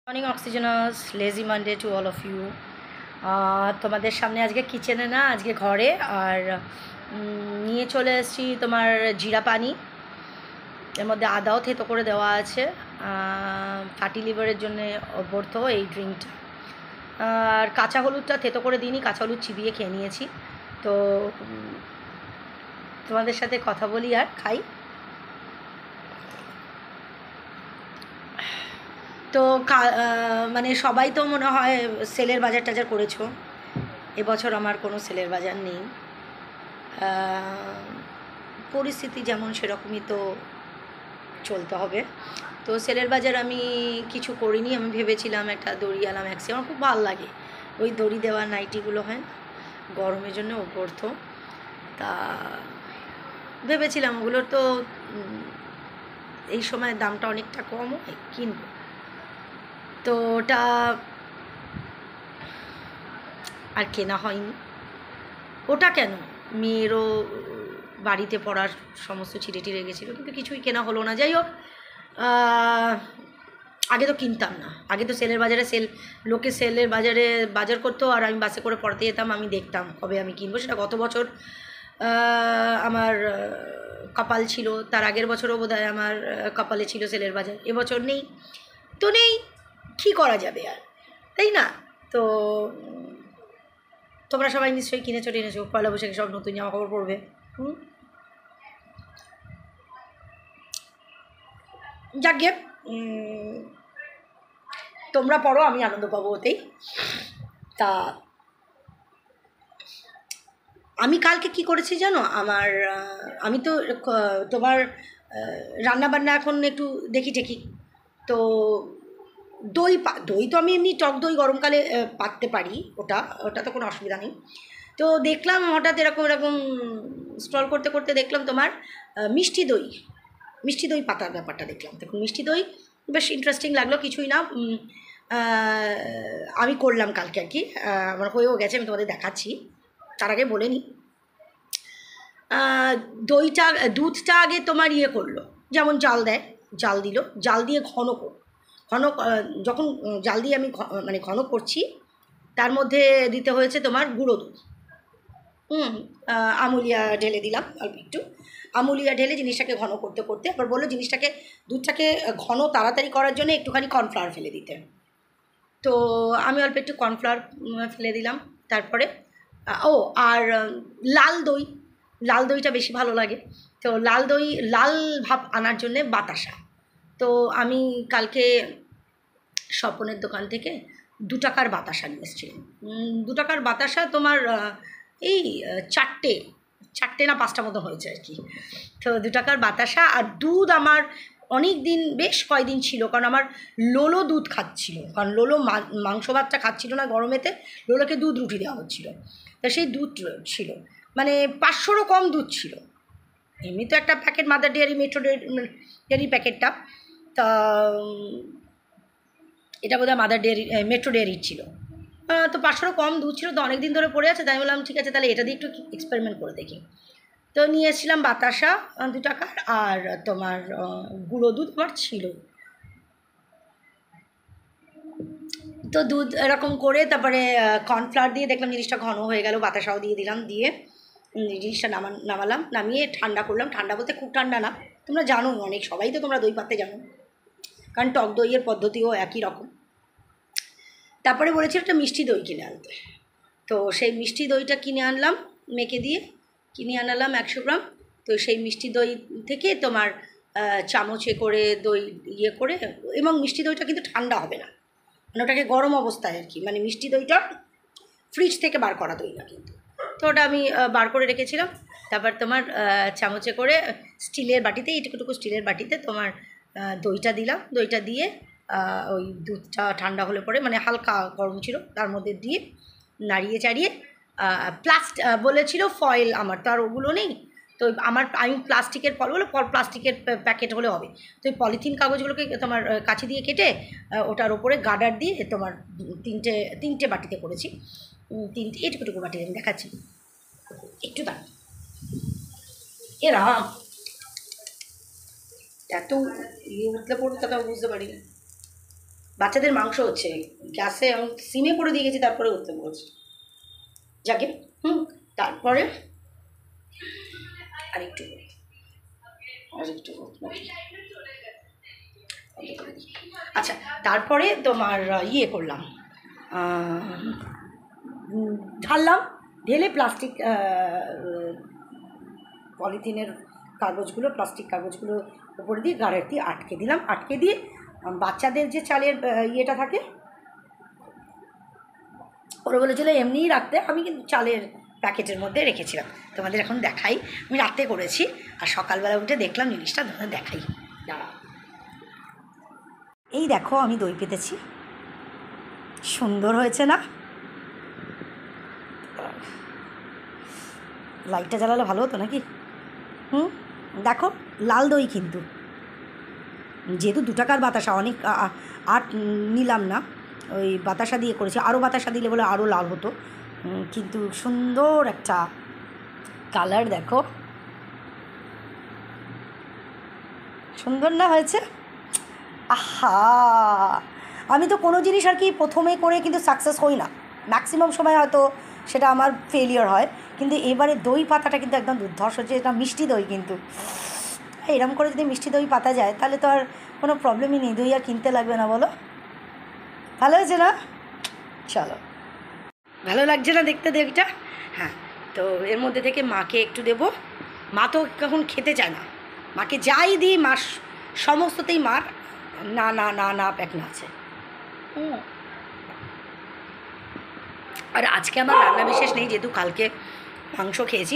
Morning oxygenous lazy Monday to all of you. তোমাদের সামনে আজকে কিচেনে না, আজকে ঘরে। আর নিয়ে চলে এসেছি তোমার জিরা পানি। এর মধ্যে আদাও থেতো করে দেওয়া আছে, ফ্যাটি লিভারের জন্য অভ্যর্থ এই ড্রিঙ্কটা। আর কাঁচা হলুদটা থেতো করে দিইনি, কাঁচা হলুদ চিবিয়ে খেয়ে নিয়েছি। তো তোমাদের সাথে কথা বলি আর খাই। তো মানে সবাই তো মনে হয় সেলের বাজার টাজার করেছো। এবছর আমার কোনো সেলের বাজার নেই। পরিস্থিতি যেমন সেরকমই তো চলতে হবে। তো সেলের বাজার আমি কিছু করিনি। আমি ভেবেছিলাম একটা দড়িওয়ালা ম্যাক্সি, আমার খুব ভালো লাগে ওই দড়ি দেওয়া নাইটিগুলো, হয় গরমের জন্য অভ্যর্থ। তা ভেবেছিলাম ওগুলোর তো এই সময় দামটা অনেকটা কম হয়, কিনবো। তো ওটা আর কেনা হয়নি। ওটা কেন, মেয়েরও বাড়িতে পড়ার সমস্ত ছিঁড়ে টিড়ে গেছিলো, কিন্তু কিছুই কেনা হলো না। যাই হোক, আগে তো কিনতাম না, আগে তো সেলের বাজারে লোকে সেলের বাজারে বাজার করতো আর আমি বাসে করে পড়তে যেতাম, আমি দেখতাম কবে আমি কিনবো। সেটা গত বছর আমার কপাল ছিল, তার আগের বছরও বোধহয় আমার কপালে ছিল সেলের বাজার। এবছর নেই তো নেই, কী করা যাবে আর, তাই না? তো তোমরা সবাই নিশ্চয়ই কিনেছো টেনেছো, পয়লা বৈশাখে সব নতুন জামা কাপড় পরবে। যাকে তোমরা পড়ো, আমি আনন্দ পাবো ওতেই। তা আমি কালকে কি করেছি জানো? আমি তো তোমার রান্নাবান্না এখন একটু দেখি টেকি। তো দই তো আমি এমনি টক দই গরমকালে পাততে পারি, ওটা তো কোনো অসুবিধা নেই। তো দেখলাম হঠাৎ এরকম স্ক্রল করতে করতে দেখলাম তোমার মিষ্টি দই পাতার ব্যাপারটা দেখলাম। দেখুন, মিষ্টি দই বেশ ইন্টারেস্টিং লাগলো। কিছুই না, আমি করলাম কালকে আর কি, আমার হয়েও গেছে, আমি তোমাদের দেখাচ্ছি। তার আগে বলে নিই, দুধটা আগে তোমার করলো, যেমন জাল দিল, জাল দিয়ে যখন জাল দিয়ে আমি মানে ঘন করছি, তার মধ্যে দিতে হয়েছে তোমার গুঁড়ো দুধ। আমুলিয়া ঢেলে দিলাম, অল্প একটু আমুলিয়া ঢেলে জিনিসটাকে ঘন করতে করতে আবার বললো দুধটাকে ঘন তাড়াতাড়ি করার জন্য একটুখানি কর্নফ্লাওয়ার ফেলে দিতে। তো আমি অল্প একটু কর্নফ্লাওয়ার ফেলে দিলাম। তারপরে আর লাল দইটা বেশি ভালো লাগে। তো লাল ভাব আনার জন্যে বাতাসা। তো আমি কালকে স্বপনের দোকান থেকে 2 টাকার বাতাসা নিয়ে এসেছিলাম। 2 টাকার বাতাসা তোমার এই চারটে না 5টা মতো হয়েছে আর কি। তো 2 টাকার বাতাসা আর দুধ আমার অনেক দিন, বেশ কয়েকদিন ছিল, কারণ আমার লোলো দুধ খাচ্ছিল, কারণ লোলো মাংস ভাতটা খাচ্ছিল না গরমেতে, লোলোকে দুধ রুটি দেওয়া হচ্ছিলো। তা সেই দুধ ছিল, মানে 500রও কম দুধ ছিল। এমনি তো একটা packet mother dairy metro dairy প্যাকেটটা, তা এটা বোধহয় মাদার ডেয়ারি মেট্রো ডেয়ারির ছিল। তো 500রও কম দুধ ছিল, তো অনেক দিন ধরে পড়ে আছে, তাই বললাম ঠিক আছে তাহলে এটা দিয়ে একটু এক্সপেরিমেন্ট করে দেখি। তো নিয়ে এসেছিলাম বাতাসা 2 টাকার, আর তোমার গুঁড়ো দুধ আমার ছিল। তো দুধ এরকম করে তারপরে কর্নফ্লাওয়ার দিয়ে দেখলাম জিনিসটা ঘন হয়ে গেল, বাতাসাও দিয়ে দিলাম, দিয়ে জিনিসটা নামালাম, নামিয়ে ঠান্ডা করলাম। ঠান্ডা বলতে খুব ঠান্ডা না, তোমরা জানো অনেক, সবাই তো তোমরা দই পাততে জানো, কারণ টক দইয়ের পদ্ধতিও একই রকম। তারপরে বলেছিল একটা মিষ্টি দই কিনে আনতে, তো সেই মিষ্টি দইটা কিনে আনলাম, মেখে দিয়ে কিনে আনালাম 100 গ্রাম। তো সেই মিষ্টি দই থেকে তোমার চামচে করে দই করে, এবং মিষ্টি দইটা কিন্তু ঠান্ডা হবে না, মানে ওটাকে গরম অবস্থায় আর কি, মানে মিষ্টি দইটা ফ্রিজ থেকে বার করা দই না কিন্তু। তো ওটা আমি বার করে রেখেছিলাম। তারপর তোমার চামচে করে স্টিলের বাটিতে, এইটুকুটুকু স্টিলের বাটিতে তোমার দইটা দিলাম। দইটা দিয়ে ওই দুধটা ঠান্ডা হলে পরে, মানে হালকা গরম ছিল, তার মধ্যে দিয়ে নাড়িয়ে চাড়িয়ে বলেছিল ফয়েল, আমার তো আর ওগুলো নেই। তো আমি প্লাস্টিকের প্লাস্টিকের প্যাকেট হলে হবে। তো ওই পলিথিন কাগজগুলোকে তোমার কাছি দিয়ে কেটে ওটার ওপরে গার্ডার দিয়ে তোমার তিনটে বাটিতে করেছি। এইটুকুটুকু বাটি আমি দেখাচ্ছি, একটু দাঁড়া। রাম, এত উঠলে পড়বে তা বুঝতে পারি না। বাচ্চাদের মাংস হচ্ছে, গ্যাসে আমি সিমে করে দিয়ে গেছি, তারপরে উঠতে বলছি যাকে। তারপরে আরেকটু আচ্ছা, তারপরে তোমার ইয়ে করলাম, ঢাললাম, ঢেলে প্লাস্টিক পলিথিনের কাগজগুলো, প্লাস্টিক কাগজগুলো উপরে দিয়ে গাড়ির দিয়ে আটকে দিলাম। আটকে দিয়ে বাচ্চাদের যে চালের ইয়েটা থাকে, ওরা বলেছিল এমনিই রাখতে, আমি কিন্তু চালের প্যাকেটের মধ্যে রেখেছিলাম। তোমাদের এখন দেখাই, আমি রাতে করেছি আর সকালবেলা উঠে দেখলাম জিনিসটা, তোমাদের দেখাই, দাঁড়া। এই দেখো আমি দই পেতেছি, সুন্দর হয়েছে না? লাইটটা জ্বালালে ভালো হতো নাকি? দেখো লাল দই, কিন্তু যেহেতু 2 টাকার বাতাসা, অনেক আট নিলাম না, ওই বাতাসা দিয়ে করেছি, আরও বাতাসা দিলে বলে আরও লাল হতো। কিন্তু সুন্দর একটা কালার, দেখো সুন্দর না হয়েছে? আহা, আমি তো কোনো জিনিস আর কি প্রথমে করে কিন্তু সাকসেস হই না, ম্যাক্সিমাম সময় হয়তো সেটা আমার ফেলিওর হয়। কিন্তু এবারে দই পাতাটা কিন্তু একদম দুর্ধর্ষ হচ্ছে, এটা মিষ্টি দই, কিন্তু এরম করে যদি মিষ্টি দই পাতা যায় তাহলে তো আর কোনো প্রবলেমই নেই, দই আর কিনতে লাগবে না, বলো? ভালো হয়েছে না? চলো, ভালো লাগছে না দেখতে দইটা? হ্যাঁ, তো এর মধ্যে থেকে মাকে একটু দেবো। মা তো কখন খেতে চায় না, মাকে যাই দিই মা সমস্ততেই মার না না না না প্যাকনা আছে। আর আজকে আমার রান্না বিশেষ নেই, যেহেতু কালকে মাংস খেয়েছি,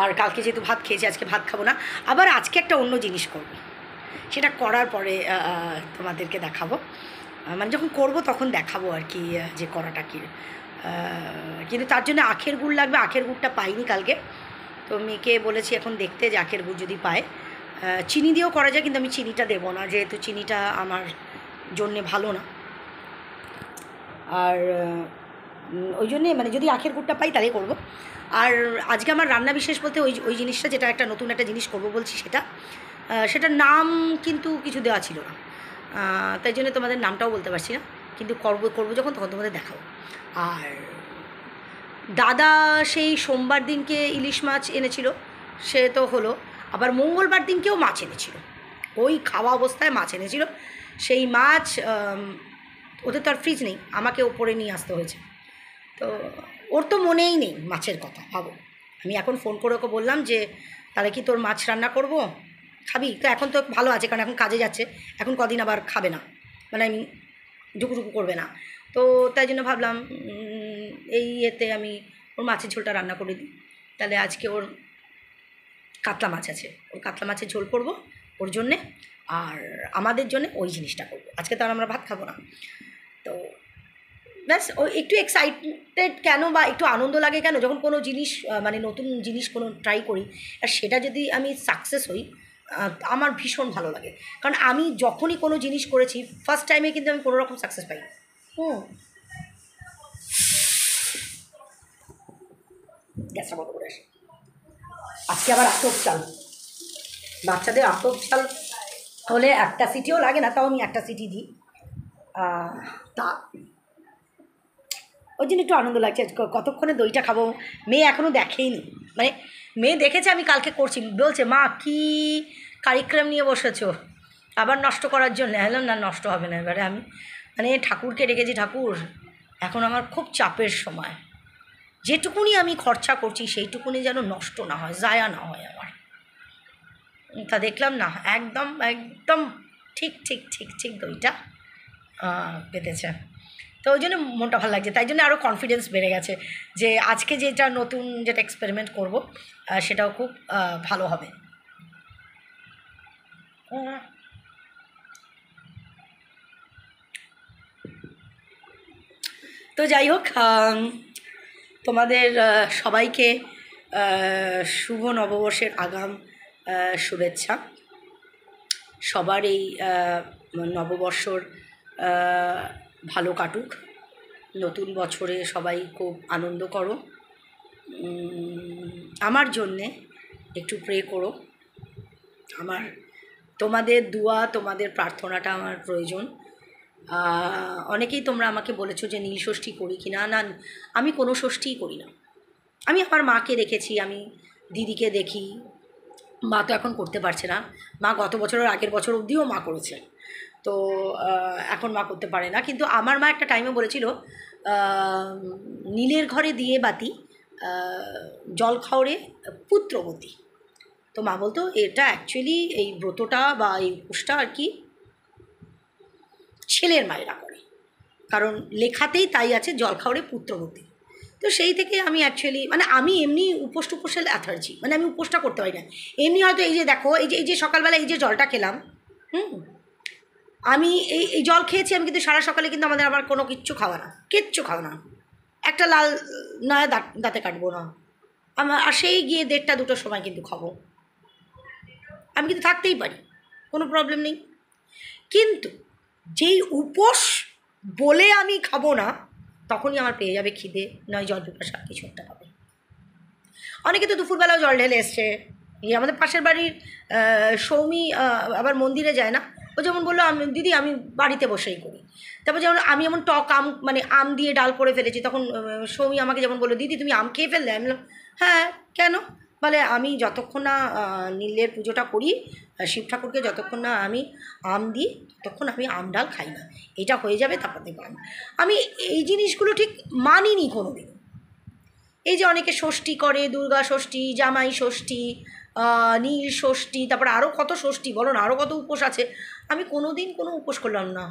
আর কালকে যেহেতু ভাত খেয়েছি, আজকে ভাত খাবো না। আবার আজকে একটা অন্য জিনিস করব, সেটা করার পরে তোমাদেরকে দেখাবো, মানে যখন করব তখন দেখাবো আর কি যে করাটা কী। কিন্তু তার জন্য আখের গুড় লাগবে, আখের গুড়টা পাইনি কালকে, তো মেয়েকে বলেছি এখন দেখতে যে আখের গুড় যদি পায়। চিনি দিয়েও করা যায়, কিন্তু আমি চিনিটা দেবো না, যেহেতু চিনিটা আমার জন্যে ভালো না। আর ওই জন্যে মানে যদি আখের গুড়টা পাই তাহলে করব। আর আজকে আমার রান্না বিশেষ বলতে ওই জিনিসটা, যেটা একটা নতুন একটা জিনিস করব বলছি, সেটার নাম কিন্তু কিছু দেওয়া ছিল না, তাই জন্য তোমাদের নামটাও বলতে পারছি না, কিন্তু করবো যখন তখন তোমাদের দেখাবো। আর দাদা সেই সোমবার দিনকে ইলিশ মাছ এনেছিল, সে তো হলো, আবার মঙ্গলবার দিনকেও মাছ এনেছিল, ওই খাওয়া অবস্থায় মাছ এনেছিল। সেই মাছ ওদের তো আর ফ্রিজ নেই, আমাকে ওপরে নিয়ে আসতে হয়েছে। তো ওর তো মনেই নেই মাছের কথা, ভাবো। আমি এখন ফোন করে ওকে বললাম যে তাহলে কি তোর মাছ রান্না করব, খাবি? তো এখন তো ভালো আছে, কারণ এখন কাজে যাচ্ছে, এখন কদিন আবার খাবে না, মানে আমি ঢুকুঢুকু করবে না। তো তাই জন্য ভাবলাম এই এতে আমি ওর মাছের ঝোলটা রান্না করে দিই। তাহলে আজকে ওর কাতলা মাছ আছে, ওর কাতলা মাছের ঝোল করব ওর জন্যে, আর আমাদের জন্য ওই জিনিসটা করব। আজকে তো আর আমরা ভাত খাবো না। তো ব্যাস, ও একটু এক্সাইটেড কেন বা একটু আনন্দ লাগে কেন, যখন কোনো জিনিস মানে নতুন জিনিস কোনো ট্রাই করি আর সেটা যদি আমি সাকসেস হই, আমার ভীষণ ভালো লাগে। কারণ আমি যখনই কোনো জিনিস করেছি ফার্স্ট টাইমে কিন্তু আমি কোনো রকম সাকসেস পাই। গ্যাসটা বন্ধ করে আসি। আজকে আবার আতপ চাল, বাচ্চাদের আতপ চাল হলে একটা সিটিও লাগে না, তাও আমি একটা সিটি দিই। তা ওই জন্য একটু আনন্দ লাগছে, কতক্ষণে দইটা খাবো। মেয়ে এখনও দেখেইনি, মানে মেয়ে দেখেছে আমি কালকে করছি, বলছে মা কী কারিক্রম নিয়ে বসেছো, আবার নষ্ট করার জন্য। হ্যালো, না নষ্ট হবে না। এবারে আমি মানে ঠাকুরকে রেখেছি, ঠাকুর এখন আমার খুব চাপের সময়, যেটুকুনি আমি খরচা করছি সেইটুকুনি যেন নষ্ট না হয়, জায়া না হয় আমার। তা দেখলাম না, একদম একদম ঠিক ঠিক ঠিক ঠিক দইটা পেতেছে। তো ওই জন্য মনটা ভালো লাগছে, তাই জন্য আরও কনফিডেন্স বেড়ে গেছে যে আজকে যেটা নতুন যেটা এক্সপেরিমেন্ট করব সেটাও খুব ভালো হবে। তো যাই হোক, তোমাদের সবাইকে শুভ নববর্ষের আগাম শুভেচ্ছা। সবার এই নববর্ষর ভালো কাটুক, নতুন বছরে সবাই খুব আনন্দ করো। আমার জন্যে একটু প্রে করো, আমার তোমাদের দোয়া, তোমাদের প্রার্থনাটা আমার প্রয়োজন। অনেকেই তোমরা আমাকে বলেছো যে নীল ষষ্ঠী করি কি না। না, আমি কোনো ষষ্ঠীই করি না। আমি আমার মাকে দেখেছি, আমি দিদিকে দেখি। মা তো এখন করতে পারছে না, মা গত বছরের আগের বছর অবধিও মা করেছে, তো এখন মা করতে পারে না। কিন্তু আমার মা একটা টাইমে বলেছিল নীলের ঘরে দিয়ে বাতি, জল খাওয়ারে পুত্রবতী। তো মা বলতো এটা অ্যাকচুয়ালি এই ব্রতটা বা এই উপোসটা আর কি ছেলের মায়েরা করে, কারণ লেখাতেই তাই আছে, জল খাওয়ারে পুত্রবতী। তো সেই থেকে আমি অ্যাকচুয়ালি মানে আমি এমনি উপোস টুপোসের অ্যাথার্জি, মানে আমি উপোসটা করতে পারি না এমনি। হয়তো এই যে দেখো, এই যে সকালবেলা এই যে জলটা খেলাম, আমি এই জল খেয়েছি আমি, কিন্তু সারা সকালে কিন্তু আমাদের আবার কোনো কিচ্ছু খাওয়া না, একটা লাল নয়া দাঁতে কাটবো না আমার, আর সেই গিয়ে 1:30 2টোর সময় কিন্তু খাবো। আমি কিন্তু থাকতেই পারি, কোনো প্রবলেম নেই। কিন্তু যেই উপোস বলে আমি খাবো না, তখনই আমার পেয়ে যাবে খিদে, নয় জল পিপাসা, কিছু একটা পাবে। অনেকে তো দুপুরবেলাও জল ঢেলে এসছে। আমাদের পাশের বাড়ির সৌমি আবার মন্দিরে যায় না, ও যেমন বললো দিদি আমি বাড়িতে বসেই করি। তারপর যেমন আমি যেমন টক আম, মানে আম দিয়ে ডাল করে ফেলেছি, তখন সৌমি আমাকে যেমন বললো দিদি তুমি আম খেয়ে ফেললে। আমি বললাম হ্যাঁ কেন, বলে আমি যতক্ষণ না নীলের পুজোটা করি, শিব ঠাকুরকে যতক্ষণ না আমি আম দিই ততক্ষণ আমি আম ডাল খাই না, এটা হয়ে যাবে তারপর দেখবো। আমি এই জিনিসগুলো ঠিক মানিনি কোনো দিন। এই যে অনেকে ষষ্ঠী করে, দুর্গা ষষ্ঠী, জামাই ষষ্ঠী, নীল ষষ্ঠী, তারপরে আরও কত ষষ্ঠী বলো না, আরও কত উপোস আছে। আমি কোনো দিন কোনো উপোস করলাম না।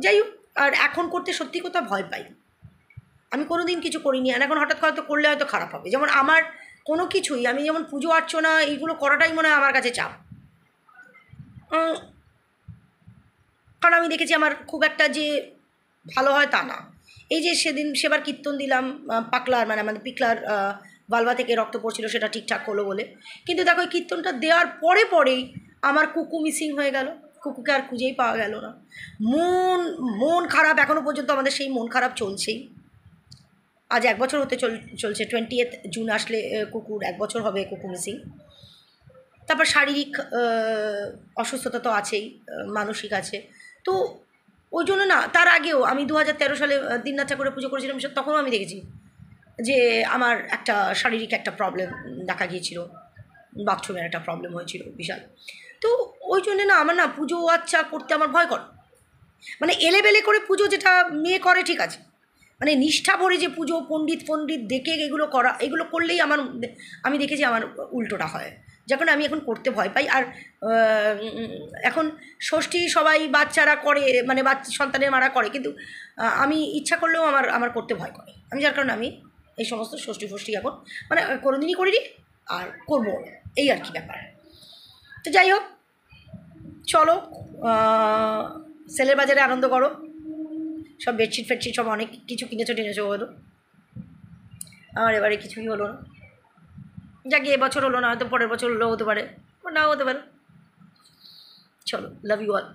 যাই হোক, আর এখন করতে সত্যি কথা ভয় পাই। আমি কোনো দিন কিছু করিনি, আর এখন হঠাৎ হয়তো করলে হয়তো খারাপ হবে। যেমন আমার কোনো কিছুই, আমি যেমন পুজো অর্চনা এইগুলো করাটাই মনে হয় আমার কাছে চাপ। কারণ আমি দেখেছি আমার খুব একটা যে ভালো হয় তা না। এই যে সেদিন সেবার কীর্তন দিলাম পাকলার, মানে আমাদের পিকলার বালবা থেকে রক্ত পড়ছিল, সেটা ঠিকঠাক হলো বলে। কিন্তু দেখো ওই কীর্তনটা দেওয়ার পরেই আমার কুকু মিসিং হয়ে গেল, কুকুকে আর খুঁজেই পাওয়া গেল না। মন খারাপ, এখনও পর্যন্ত আমাদের সেই মন খারাপ চলছেই। আজ 1 বছর হতে চলছে, 20th জুন আসলে কুকুর 1 বছর হবে কুকু মিসিং। তারপর শারীরিক অসুস্থতা তো আছেই, মানসিক আছে। তো ওই জন্য না, তার আগেও আমি 2013 সালে দিননাথ ঠাকুরে পুজো করেছিলাম, তখনও আমি দেখেছি যে আমার একটা শারীরিক একটা প্রবলেম দেখা গিয়েছিল, বাথরুমের একটা প্রবলেম হয়েছিল বিশাল। তো ওই জন্যে না আমার না পুজো আচ্ছা করতে আমার ভয় করে। মানে এলেবেলে করে পুজো যেটা মেয়ে করে ঠিক আছে, মানে নিষ্ঠা ভরে যে পুজো পণ্ডিত দেখে এগুলো করা, এগুলো করলেই আমি দেখেছি আমার উল্টোটা হয়, যখন আমি এখন করতে ভয় পাই। আর এখন ষষ্ঠী সবাই বাচ্চারা করে, মানে সন্তানের মারা করে, কিন্তু আমি ইচ্ছা করলেও আমার করতে ভয় করে। আমি যার কারণে আমি এই সমস্ত ষষ্ঠী এখন মানে কোনোদিনই করিনি, আর করবো এই আর কি ব্যাপার। তো যাই হোক, চলো সেলের বাজারে আনন্দ করো, সব বেডশিট ফেডশিট সব অনেক কিছু টেনেছো হলো। আমার এবারে কিছুই হলো না, যাকে এবছর হলো না, হয়তো পরের বছর হলেও হতে পারে, নাও হতে পারে। চলো, লাভ ইউ অল।